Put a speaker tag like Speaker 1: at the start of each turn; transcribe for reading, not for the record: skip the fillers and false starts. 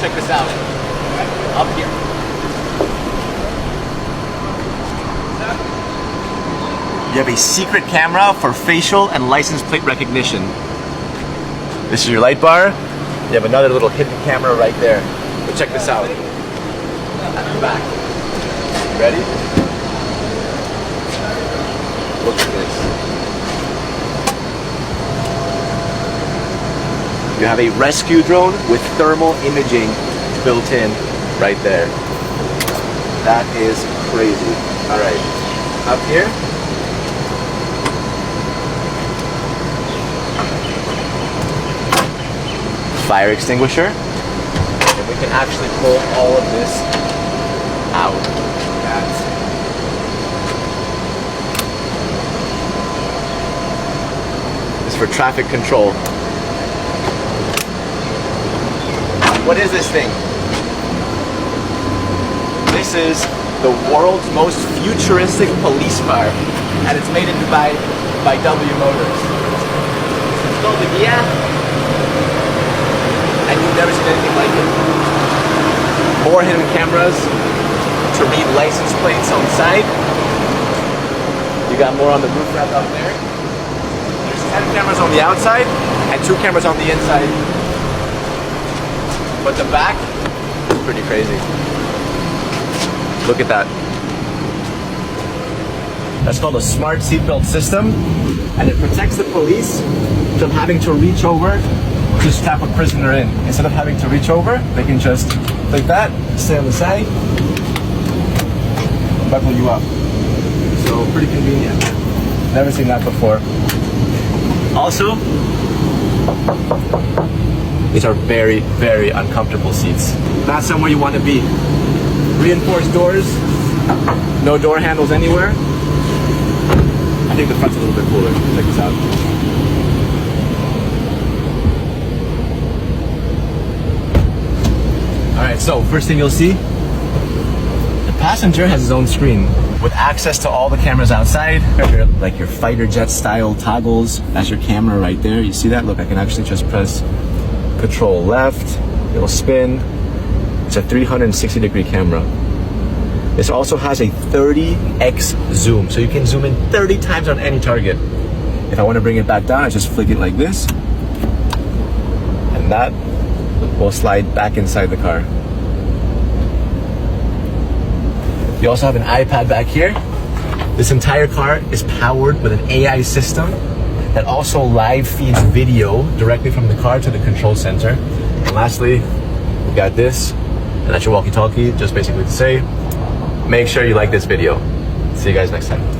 Speaker 1: check this out. Up here. You have a secret camera for facial and license plate recognition. This is your light bar. You have another little hidden camera right there. But check this out. At the back. Ready? Look at this. You have a rescue drone with thermal imaging built in right there. That is crazy. All right, up here. Fire extinguisher. And we can actually pull all of this out. This is for traffic control. What is this thing? This is the world's most futuristic police car, and it's made in Dubai by W Motors. It's called the Gia, and you've never seen anything like it. More hidden cameras to read license plates on the side. You got more on the roof rack up there. There's 10 cameras on the outside and 2 cameras on the inside. But the back is pretty crazy. Look at that. That's called a smart seatbelt system, and it protects the police from having to reach over to strap a prisoner in. Instead of having to reach over, they can just like that, stay on the side, and buckle you up. So pretty convenient. Never seen that before. Also, these are very, very uncomfortable seats. Not somewhere you want to be. Reinforced doors, no door handles anywhere. I think the front's a little bit cooler. Check this out. Alright, so first thing you'll see, the passenger has his own screen with access to all the cameras outside, like your fighter jet style toggles. That's your camera right there. You see that? Look, I can actually just press control left, it'll spin. It's a 360-degree camera. This also has a 30x zoom, so you can zoom in 30 times on any target. If I want to bring it back down, I just flick it like this, and that will slide back inside the car. You also have an iPad back here. This entire car is powered with an AI system that also live feeds video directly from the car to the control center. And lastly, we got this, and that's your walkie-talkie, just basically to say, make sure you like this video. See you guys next time.